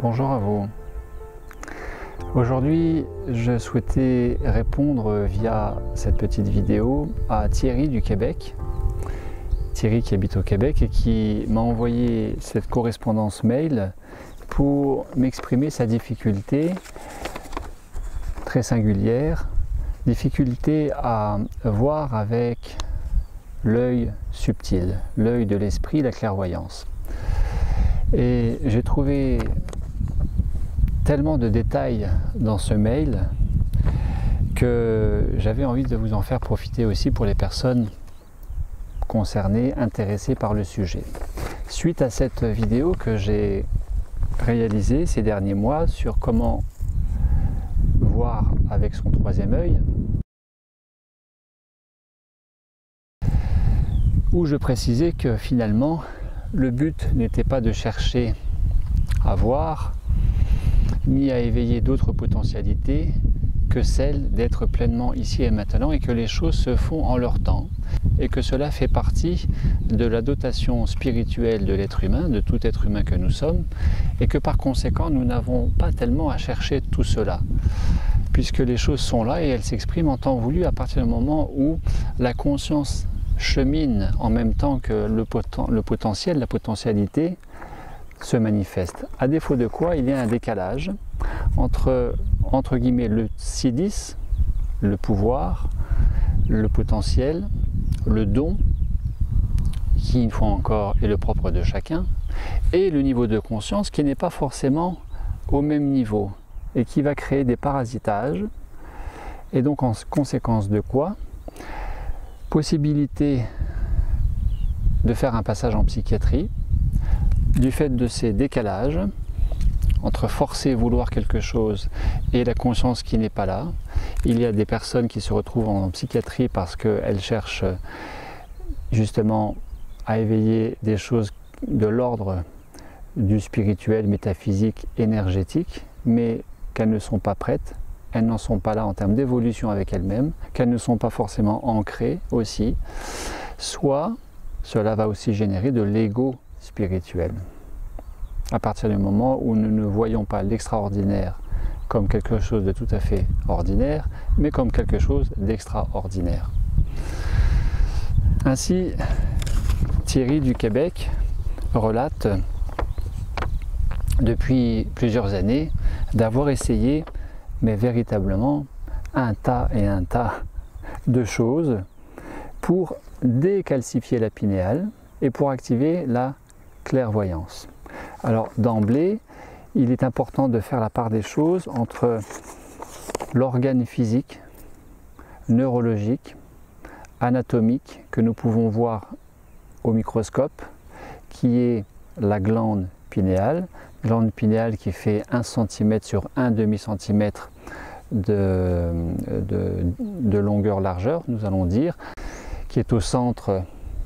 Bonjour à vous. Aujourd'hui, je souhaitais répondre via cette petite vidéo à Thierry du Québec. Thierry qui habite au Québec et qui m'a envoyé cette correspondance mail pour m'exprimer sa difficulté très singulière, difficulté à voir avec l'œil subtil, l'œil de l'esprit, la clairvoyance. Et j'ai trouvé tellement de détails dans ce mail que j'avais envie de vous en faire profiter aussi pour les personnes concernées, intéressées par le sujet. Suite à cette vidéo que j'ai réalisée ces derniers mois sur comment voir avec son troisième œil, où je précisais que finalement le but n'était pas de chercher à voir ni à éveiller d'autres potentialités que celle d'être pleinement ici et maintenant, et que les choses se font en leur temps et que cela fait partie de la dotation spirituelle de l'être humain, de tout être humain que nous sommes, et que par conséquent nous n'avons pas tellement à chercher tout cela, puisque les choses sont là et elles s'expriment en temps voulu à partir du moment où la conscience chemine en même temps que le potentiel, la potentialité se manifeste. À défaut de quoi, il y a un décalage entre guillemets le sidis, le pouvoir, le potentiel, le don, qui une fois encore est le propre de chacun, et le niveau de conscience qui n'est pas forcément au même niveau et qui va créer des parasitages, et donc en conséquence de quoi, possibilité de faire un passage en psychiatrie du fait de ces décalages entre forcer et vouloir quelque chose et la conscience qui n'est pas là. Il y a des personnes qui se retrouvent en psychiatrie parce qu'elles cherchent justement à éveiller des choses de l'ordre du spirituel, métaphysique, énergétique, mais qu'elles ne sont pas prêtes. Elles n'en sont pas là en termes d'évolution avec elles-mêmes, qu'elles ne sont pas forcément ancrées aussi, soit cela va aussi générer de l'ego spirituel. À partir du moment où nous ne voyons pas l'extraordinaire comme quelque chose de tout à fait ordinaire, mais comme quelque chose d'extraordinaire. Ainsi, Thierry du Québec relate depuis plusieurs années d'avoir essayé, mais véritablement un tas de choses pour décalcifier la pinéale et pour activer la clairvoyance. Alors d'emblée, il est important de faire la part des choses entre l'organe physique, neurologique, anatomique que nous pouvons voir au microscope, qui est la glande pinéale qui fait 1 cm sur 1 demi-cm de longueur-largeur, nous allons dire, qui est au centre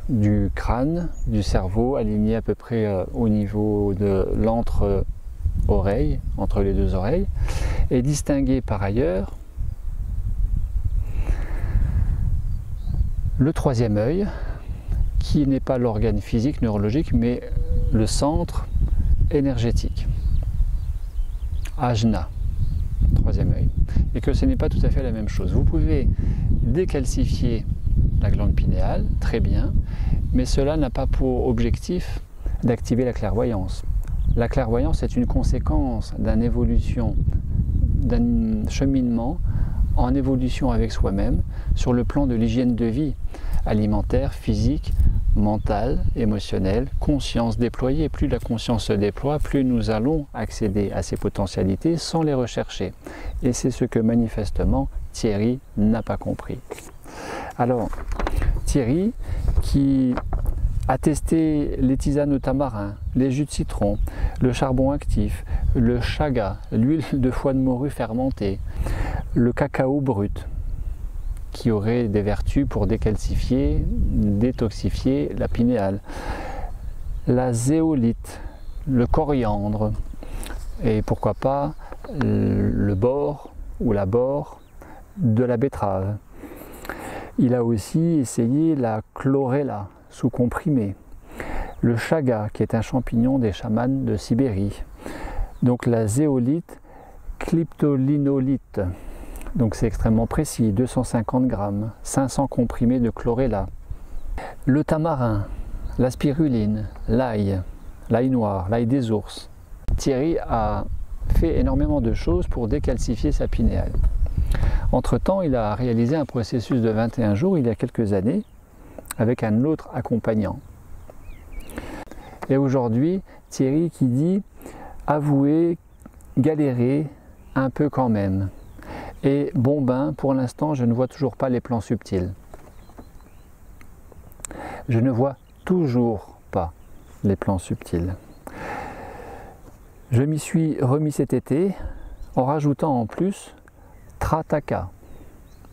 du crâne, du cerveau, aligné à peu près au niveau de l'entre-oreille, entre les deux oreilles, et distingué par ailleurs le troisième œil, qui n'est pas l'organe physique, neurologique, mais le centre énergétique, ajna, troisième œil, et que ce n'est pas tout à fait la même chose. Vous pouvez décalcifier la glande pinéale, très bien, mais cela n'a pas pour objectif d'activer la clairvoyance. La clairvoyance est une conséquence d'une évolution, d'un cheminement en évolution avec soi-même sur le plan de l'hygiène de vie alimentaire, physique, mentale, émotionnelle, conscience déployée. Plus la conscience se déploie, plus nous allons accéder à ces potentialités sans les rechercher. Et c'est ce que manifestement Thierry n'a pas compris. Alors, Thierry, qui a testé les tisanes au tamarin, les jus de citron, le charbon actif, le chaga, l'huile de foie de morue fermentée, le cacao brut, qui aurait des vertus pour décalcifier, détoxifier la pinéale, la zéolite, le coriandre, et pourquoi pas le bore ou la bore de la betterave. Il a aussi essayé la chlorella sous comprimé, le chaga qui est un champignon des chamans de Sibérie, Donc la zéolite, cryptolinolite. Donc c'est extrêmement précis, 250 grammes, 500 comprimés de chlorella. Le tamarin, la spiruline, l'ail noir, l'ail des ours. Thierry a fait énormément de choses pour décalcifier sa pinéale. Entre-temps, il a réalisé un processus de 21 jours il y a quelques années avec un autre accompagnant. Et aujourd'hui, Thierry qui dit avouer, galérer un peu quand même. Et bon ben, pour l'instant, je ne vois toujours pas les plans subtils. Je ne vois toujours pas les plans subtils. Je m'y suis remis cet été en rajoutant en plus Trataka,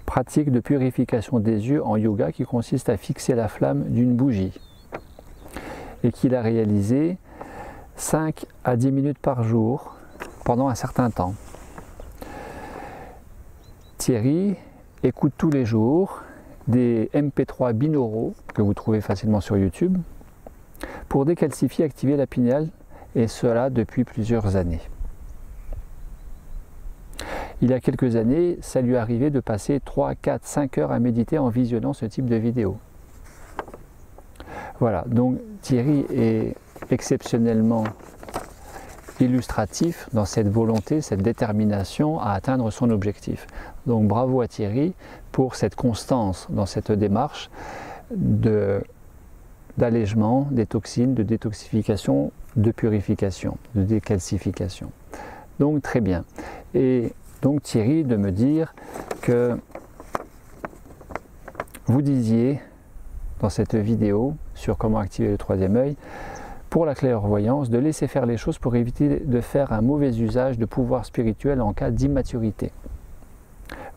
pratique de purification des yeux en yoga qui consiste à fixer la flamme d'une bougie et qu'il a réalisé 5 à 10 minutes par jour pendant un certain temps. Thierry écoute tous les jours des MP3 binauraux que vous trouvez facilement sur YouTube pour décalcifier et activer la pinéale, et cela depuis plusieurs années. Il y a quelques années, ça lui arrivait de passer 3, 4, 5 heures à méditer en visionnant ce type de vidéo. Voilà, donc Thierry est exceptionnellement illustratif dans cette volonté, cette détermination à atteindre son objectif. Donc bravo à Thierry pour cette constance dans cette démarche d'allègement des toxines, de détoxification, de purification, de décalcification. Donc très bien. Et donc Thierry de me dire que vous disiez dans cette vidéo sur comment activer le troisième œil, pour la clairvoyance, de laisser faire les choses pour éviter de faire un mauvais usage de pouvoir spirituel en cas d'immaturité.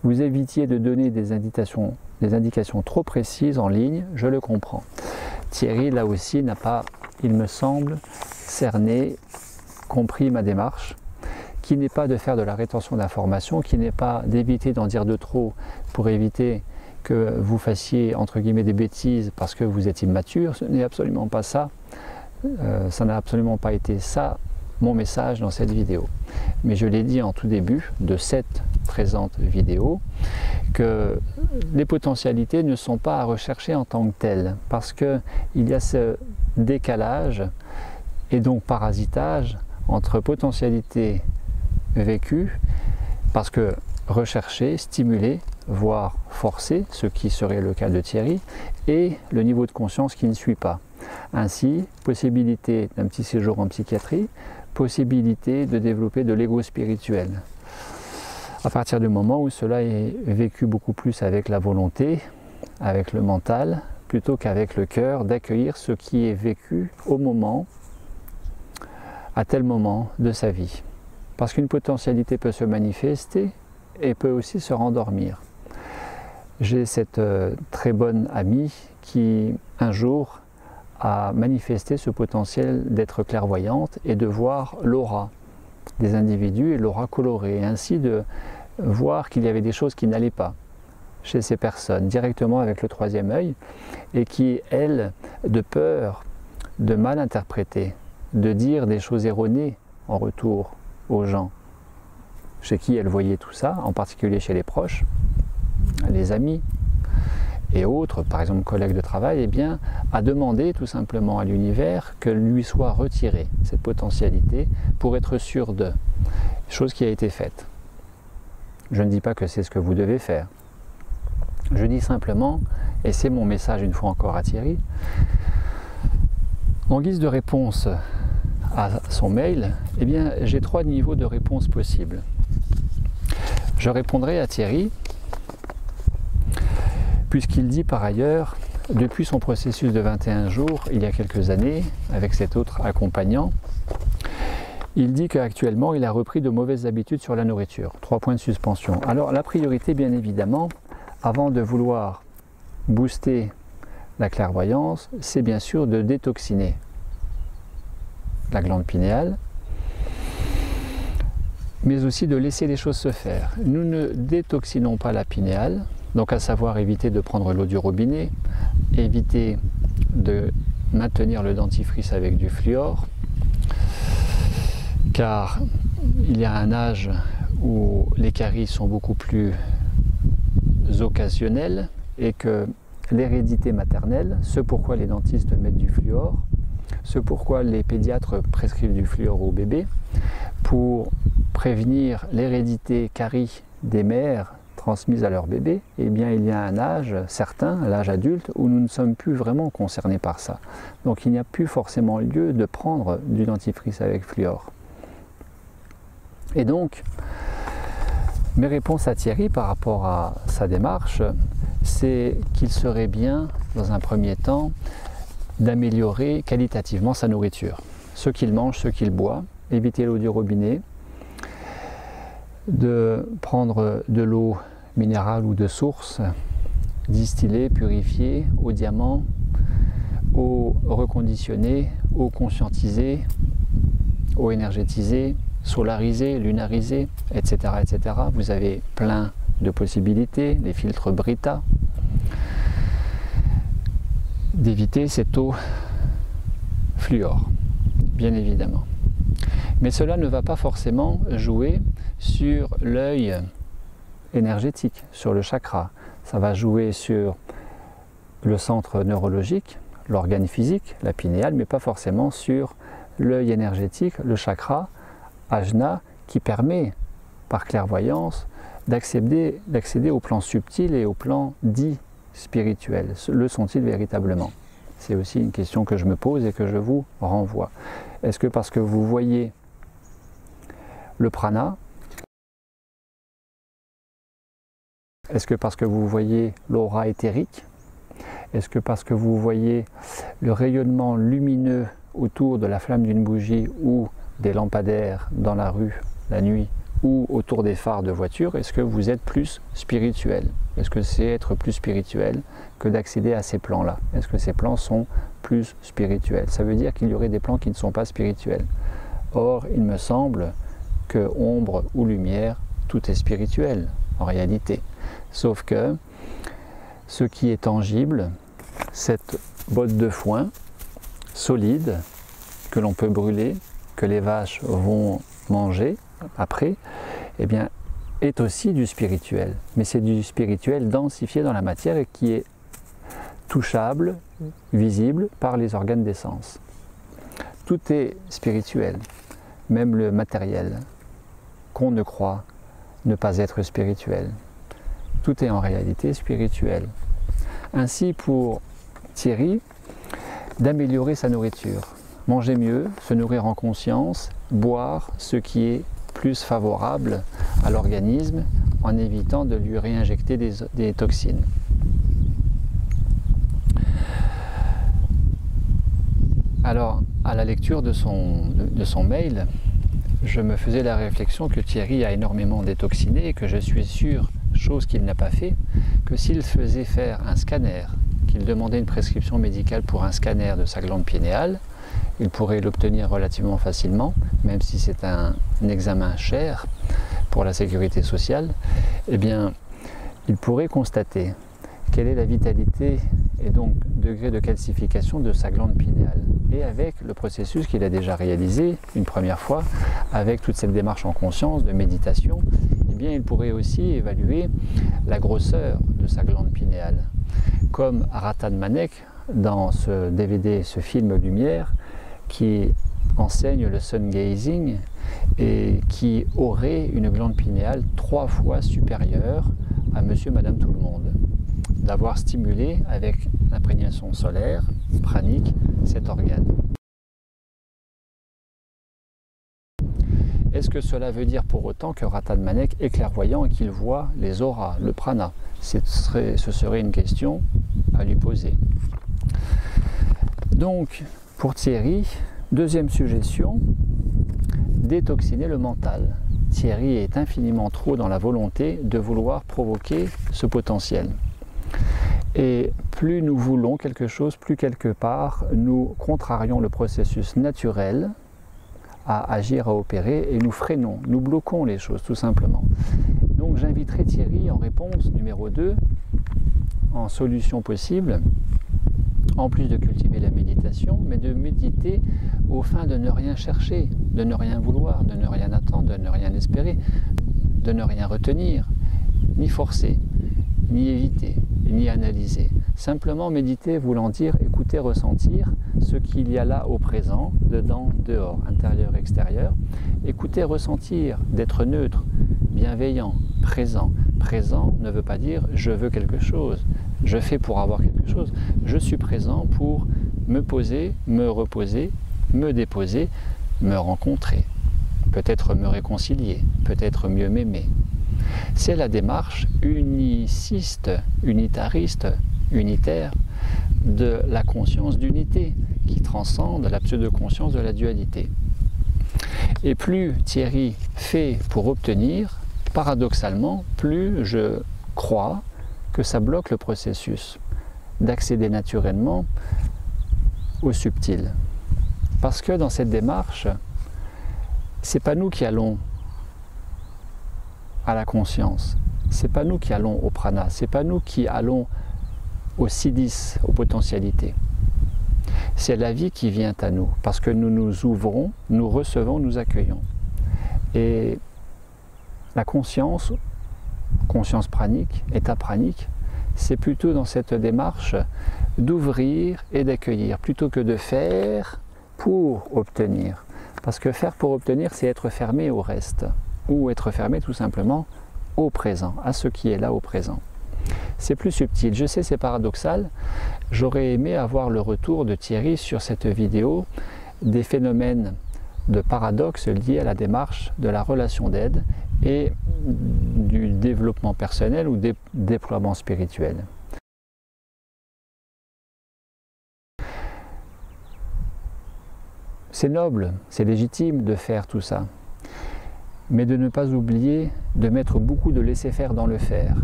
Vous évitiez de donner des indications trop précises en ligne, je le comprends. Thierry, là aussi, n'a pas, il me semble, cerné, compris ma démarche, qui n'est pas de faire de la rétention d'informations, qui n'est pas d'éviter d'en dire de trop pour éviter que vous fassiez, entre guillemets, des bêtises parce que vous êtes immature. Ce n'est absolument pas ça. Ça n'a absolument pas été ça mon message dans cette vidéo. Mais je l'ai dit en tout début de cette présente vidéo que les potentialités ne sont pas à rechercher en tant que telles parce qu'il y a ce décalage et donc parasitage entre potentialités vécues, parce que rechercher, stimuler, voire forcer, ce qui serait le cas de Thierry, et le niveau de conscience qui ne suit pas. Ainsi, possibilité d'un petit séjour en psychiatrie, possibilité de développer de l'ego spirituel. À partir du moment où cela est vécu beaucoup plus avec la volonté, avec le mental, plutôt qu'avec le cœur, d'accueillir ce qui est vécu au moment, à tel moment de sa vie. Parce qu'une potentialité peut se manifester et peut aussi se rendormir. J'ai cette très bonne amie qui, un jour, a manifesté ce potentiel d'être clairvoyante et de voir l'aura des individus et l'aura colorée, et ainsi de voir qu'il y avait des choses qui n'allaient pas chez ces personnes, directement avec le troisième œil, et qui, elle, de peur de mal interpréter, de dire des choses erronées en retour aux gens chez qui elle voyait tout ça, en particulier chez les proches, les amis et autres, par exemple collègues de travail, eh bien, a demandé tout simplement à l'univers que lui soit retirée cette potentialité pour être sûr de, chose qui a été faite. Je ne dis pas que c'est ce que vous devez faire. Je dis simplement, et c'est mon message une fois encore à Thierry, en guise de réponse à son mail, eh bien, j'ai 3 niveaux de réponse possibles. Je répondrai à Thierry, puisqu'il dit par ailleurs, depuis son processus de 21 jours, il y a quelques années, avec cet autre accompagnant, il dit qu'actuellement, il a repris de mauvaises habitudes sur la nourriture. 3 points de suspension. Alors, la priorité, bien évidemment, avant de vouloir booster la clairvoyance, c'est bien sûr de détoxiner la glande pinéale, mais aussi de laisser les choses se faire. Nous ne détoxinons pas la pinéale, donc à savoir éviter de prendre l'eau du robinet, éviter de maintenir le dentifrice avec du fluor, car il y a un âge où les caries sont beaucoup plus occasionnelles et que l'hérédité maternelle, ce pourquoi les dentistes mettent du fluor, ce pourquoi les pédiatres prescrivent du fluor aux bébés, pour prévenir l'hérédité carie des mères transmises à leurs bébés, eh bien il y a un âge certain, l'âge adulte, où nous ne sommes plus vraiment concernés par ça. Donc il n'y a plus forcément lieu de prendre du dentifrice avec fluor. Et donc, mes réponses à Thierry par rapport à sa démarche, c'est qu'il serait bien, dans un premier temps, d'améliorer qualitativement sa nourriture. Ce qu'il mange, ce qu'il boit, éviter l'eau du robinet, de prendre de l'eau minérale ou de source, distillée, purifiée, au diamant, eau reconditionnée, eau conscientisée, eau énergétisée, solarisée, lunarisée, etc., etc. Vous avez plein de possibilités, les filtres Brita, d'éviter cette eau fluor, bien évidemment. Mais cela ne va pas forcément jouer sur l'œil énergétique, sur le chakra. Ça va jouer sur le centre neurologique, l'organe physique, la pinéale, mais pas forcément sur l'œil énergétique, le chakra, ajna, qui permet, par clairvoyance, d'accéder au plan subtil et au plan dit spirituel. Le sont-ils véritablement? C'est aussi une question que je me pose et que je vous renvoie. Est-ce que parce que vous voyez le prana, est-ce que parce que vous voyez l'aura éthérique, est-ce que parce que vous voyez le rayonnement lumineux autour de la flamme d'une bougie ou des lampadaires dans la rue la nuit ou autour des phares de voiture, est-ce que vous êtes plus spirituel? Est-ce que c'est être plus spirituel que d'accéder à ces plans-là? Est-ce que ces plans sont plus spirituels? Ça veut dire qu'il y aurait des plans qui ne sont pas spirituels. Or, il me semble que ombre ou lumière, tout est spirituel en réalité. Sauf que ce qui est tangible, cette botte de foin solide que l'on peut brûler, que les vaches vont manger après, eh bien, est aussi du spirituel. Mais c'est du spirituel densifié dans la matière et qui est touchable, visible par les organes des sens. Tout est spirituel, même le matériel, qu'on ne croit ne pas être spirituel. Tout est en réalité spirituel. Ainsi, pour Thierry, d'améliorer sa nourriture. Manger mieux, se nourrir en conscience, boire ce qui est plus favorable à l'organisme en évitant de lui réinjecter des toxines. Alors, à la lecture de son mail, je me faisais la réflexion que Thierry a énormément détoxiné et que je suis sûr, chose qu'il n'a pas fait, que s'il faisait faire un scanner, qu'il demandait une prescription médicale pour un scanner de sa glande pinéale, il pourrait l'obtenir relativement facilement, même si c'est un examen cher pour la sécurité sociale, eh bien, il pourrait constater quelle est la vitalité et donc degré de calcification de sa glande pinéale. Et avec le processus qu'il a déjà réalisé une première fois, avec toute cette démarche en conscience de méditation, eh bien, il pourrait aussi évaluer la grosseur de sa glande pinéale. Comme Ratan Manek, dans ce DVD, ce film Lumière, qui enseigne le sun gazing et qui aurait une glande pinéale 3 fois supérieure à monsieur, madame, tout le monde. D'avoir stimulé avec l'imprégnation solaire, pranique, cet organe. Est-ce que cela veut dire pour autant que Ratan Manek est clairvoyant et qu'il voit les auras, le prana? Ce serait une question à lui poser. Donc, pour Thierry, deuxième suggestion, détoxiner le mental. Thierry est infiniment trop dans la volonté de vouloir provoquer ce potentiel. Et plus nous voulons quelque chose, plus quelque part nous contrarions le processus naturel à agir, à opérer, et nous freinons, nous bloquons les choses tout simplement. Donc j'inviterai Thierry en réponse numéro 2, en solution possible, en plus de cultiver la méditation, mais de méditer au fin de ne rien chercher, de ne rien vouloir, de ne rien attendre, de ne rien espérer, de ne rien retenir, ni forcer, ni éviter, ni analyser. Simplement méditer voulant dire écouter, ressentir ce qu'il y a là au présent, dedans, dehors, intérieur, extérieur. Écouter, ressentir, d'être neutre, bienveillant, présent. Présent ne veut pas dire je veux quelque chose, je fais pour avoir quelque chose. Je suis présent pour me poser, me reposer, me déposer, me rencontrer, peut-être me réconcilier, peut-être mieux m'aimer. C'est la démarche uniciste, unitariste, unitaire de la conscience d'unité qui transcende la pseudo-conscience de la dualité. Et plus Thierry fait pour obtenir, paradoxalement, plus je crois que ça bloque le processus d'accéder naturellement au subtil. Parce que dans cette démarche, c'est pas nous qui allons à la conscience, c'est pas nous qui allons au prana, c'est pas nous qui allons au siddhis, aux potentialités. C'est la vie qui vient à nous, parce que nous nous ouvrons, nous recevons, nous accueillons. Et la conscience, conscience pranique, état pranique, c'est plutôt dans cette démarche d'ouvrir et d'accueillir, plutôt que de faire pour obtenir. Parce que faire pour obtenir, c'est être fermé au reste, ou être fermé tout simplement au présent, à ce qui est là au présent. C'est plus subtil. Je sais, c'est paradoxal. J'aurais aimé avoir le retour de Thierry sur cette vidéo des phénomènes de paradoxe liés à la démarche de la relation d'aide et du développement personnel ou des déploiements spirituels. C'est noble, c'est légitime de faire tout ça, mais de ne pas oublier de mettre beaucoup de laisser-faire dans le faire.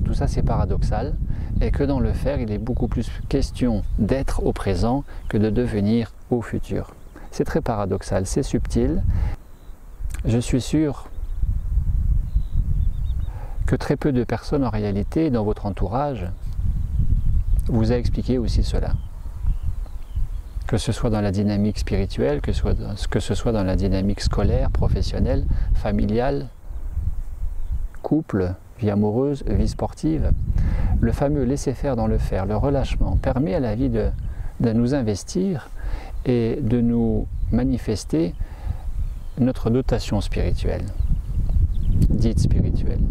Tout ça, c'est paradoxal, et que dans le faire, il est beaucoup plus question d'être au présent que de devenir au futur. C'est très paradoxal, c'est subtil. Je suis sûr que très peu de personnes en réalité, dans votre entourage, vous a expliqué aussi cela. Que ce soit dans la dynamique spirituelle, que ce soit dans la dynamique scolaire, professionnelle, familiale, couple, vie amoureuse, vie sportive, le fameux laisser-faire dans le faire, le relâchement, permet à la vie de nous investir et de nous manifester notre dotation spirituelle, dite spirituelle,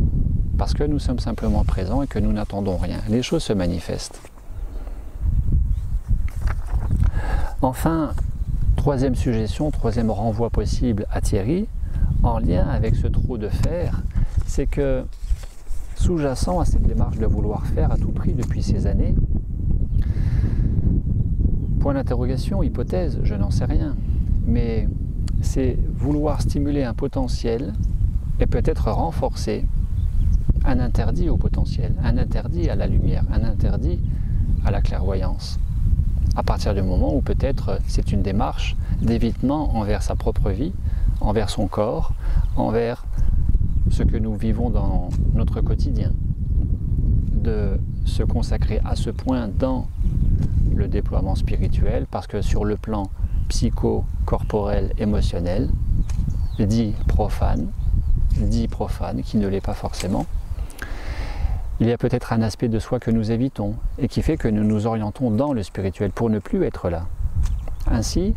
parce que nous sommes simplement présents et que nous n'attendons rien. Les choses se manifestent. Enfin, troisième suggestion, troisième renvoi possible à Thierry, en lien avec ce trop de faire, c'est que sous-jacent à cette démarche de vouloir faire à tout prix depuis ces années, point d'interrogation, hypothèse, je n'en sais rien, mais c'est vouloir stimuler un potentiel et peut-être renforcer un interdit au potentiel, un interdit à la lumière, un interdit à la clairvoyance. À partir du moment où peut-être c'est une démarche d'évitement envers sa propre vie, envers son corps, envers ce que nous vivons dans notre quotidien, de se consacrer à ce point dans le déploiement spirituel, parce que sur le plan psycho-corporel, émotionnel, dit profane, qui ne l'est pas forcément, il y a peut-être un aspect de soi que nous évitons et qui fait que nous nous orientons dans le spirituel pour ne plus être là. Ainsi,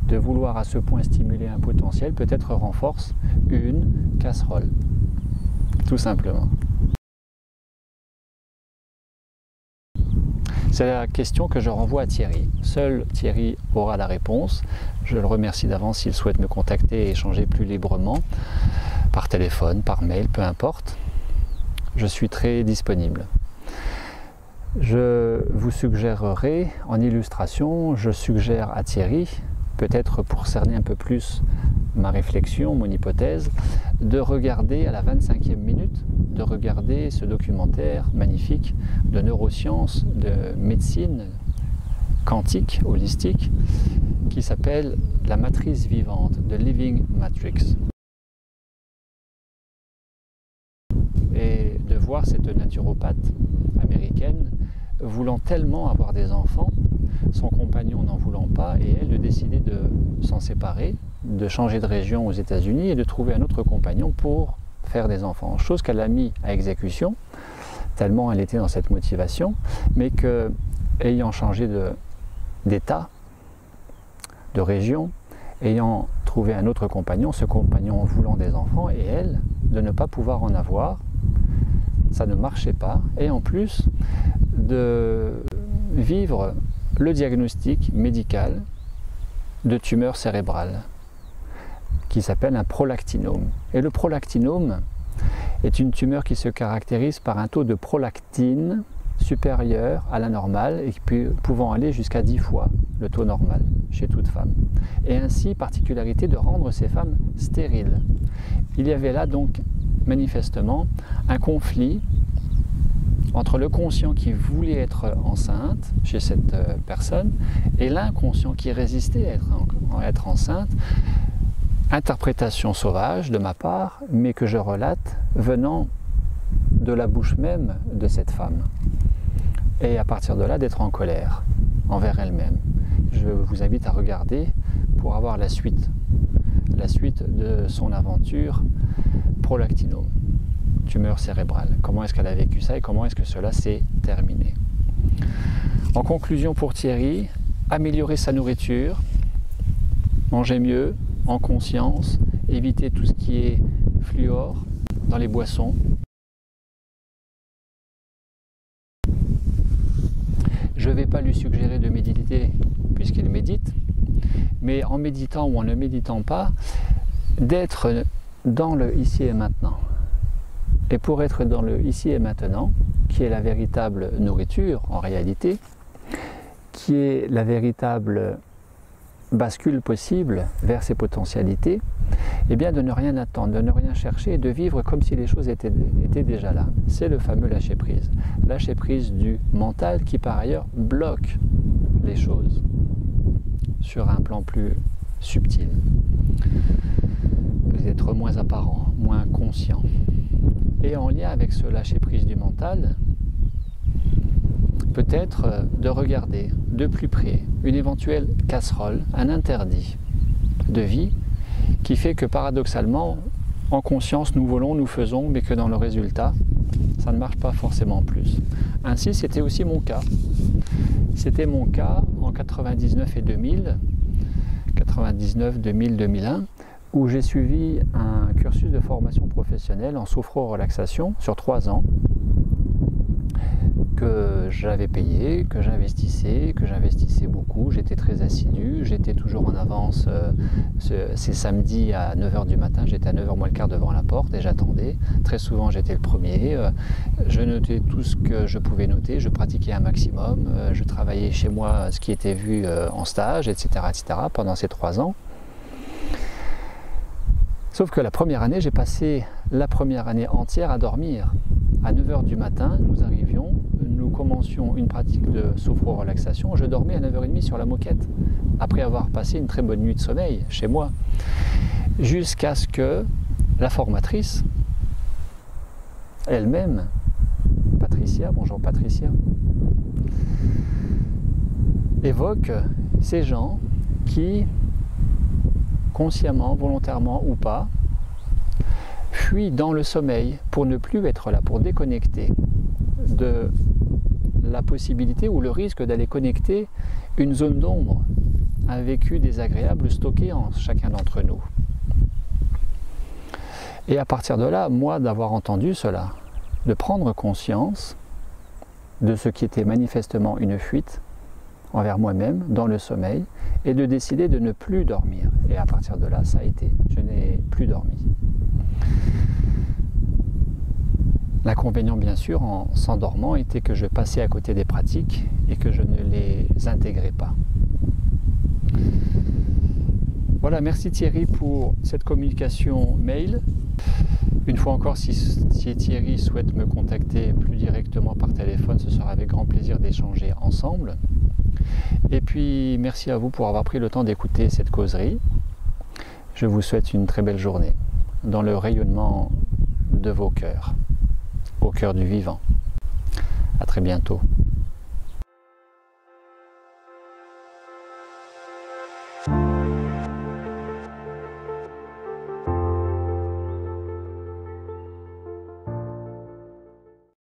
de vouloir à ce point stimuler un potentiel peut-être renforce une casserole, tout simplement. C'est la question que je renvoie à Thierry. Seul Thierry aura la réponse. Je le remercie d'avance s'il souhaite me contacter et échanger plus librement, par téléphone, par mail, peu importe. Je suis très disponible. Je vous suggérerai en illustration, je suggère à Thierry, peut-être pour cerner un peu plus ma réflexion, mon hypothèse, de regarder à la 25e minute, de regarder ce documentaire magnifique de neurosciences, de médecine quantique, holistique, qui s'appelle La matrice vivante, The Living Matrix. Et de voir cette naturopathe américaine voulant tellement avoir des enfants, son compagnon n'en voulant pas, et elle de décider de s'en séparer, de changer de région aux États-Unis et de trouver un autre compagnon pour faire des enfants. Chose qu'elle a mis à exécution, tellement elle était dans cette motivation, mais que, ayant changé d'état, de région, ayant trouvé un autre compagnon, ce compagnon voulant des enfants, et elle, de ne pas pouvoir en avoir, ça ne marchait pas, et en plus de vivre le diagnostic médical de tumeur cérébrale, qui s'appelle un prolactinome. Et le prolactinome est une tumeur qui se caractérise par un taux de prolactine supérieur à la normale et pouvant aller jusqu'à 10 fois le taux normal chez toute femme. Et ainsi, particularité de rendre ces femmes stériles. Il y avait là donc manifestement un conflit entre le conscient qui voulait être enceinte chez cette personne et l'inconscient qui résistait à être enceinte. Interprétation sauvage de ma part, mais que je relate venant de la bouche même de cette femme. Et à partir de là, d'être en colère envers elle-même. Je vous invite à regarder pour avoir la suite de son aventure prolactinome, tumeur cérébrale. Comment est-ce qu'elle a vécu ça et comment est-ce que cela s'est terminé. En conclusion pour Thierry, améliorer sa nourriture, manger mieux, en conscience, éviter tout ce qui est fluor dans les boissons. Je ne vais pas lui suggérer de méditer puisqu'il médite, mais en méditant ou en ne méditant pas, d'être dans le ici et maintenant. Et pour être dans le ici et maintenant, qui est la véritable nourriture en réalité, qui est la véritable bascule possible vers ses potentialités, et bien de ne rien attendre, de ne rien chercher et de vivre comme si les choses étaient déjà là. C'est le fameux lâcher prise. Lâcher prise du mental qui par ailleurs bloque les choses sur un plan plus subtil, peut-être moins apparent, moins conscient. Et en lien avec ce lâcher prise du mental, peut-être de regarder de plus près une éventuelle casserole, un interdit de vie qui fait que paradoxalement, en conscience, nous volons, nous faisons, mais que dans le résultat, ça ne marche pas forcément plus. Ainsi, c'était aussi mon cas. C'était mon cas en 99 et 2000, 99, 2000, 2001, où j'ai suivi un cursus de formation professionnelle en sophro-relaxation sur 3 ans, que j'avais payé, que j'investissais beaucoup, j'étais très assidu, j'étais toujours en avance, c'est samedi à 9h du matin, j'étais à 9h moins le quart devant la porte et j'attendais, très souvent j'étais le premier, je notais tout ce que je pouvais noter, je pratiquais un maximum, je travaillais chez moi ce qui était vu en stage, etc. pendant ces 3 ans. Sauf que la première année, j'ai passé la première année entière à dormir. À 9h du matin, nous commencions une pratique de sophro-relaxation. Je dormais à 9h30 sur la moquette, après avoir passé une très bonne nuit de sommeil chez moi. Jusqu'à ce que la formatrice, elle-même, Patricia, bonjour Patricia, évoque ces gens qui, consciemment, volontairement ou pas, fuient dans le sommeil pour ne plus être là, pour déconnecter de la possibilité ou le risque d'aller connecter une zone d'ombre, un vécu désagréable stocké en chacun d'entre nous. Et à partir de là, moi, d'avoir entendu cela, de prendre conscience de ce qui était manifestement une fuite envers moi-même dans le sommeil et de décider de ne plus dormir. Et à partir de là, ça a été. Je n'ai plus dormi. L'inconvénient, bien sûr, en s'endormant, était que je passais à côté des pratiques et que je ne les intégrais pas. Voilà, merci Thierry pour cette communication mail. Une fois encore, si Thierry souhaite me contacter plus directement par téléphone, ce sera avec grand plaisir d'échanger ensemble. Et puis, merci à vous pour avoir pris le temps d'écouter cette causerie. Je vous souhaite une très belle journée dans le rayonnement de vos cœurs, au cœur du vivant. À très bientôt.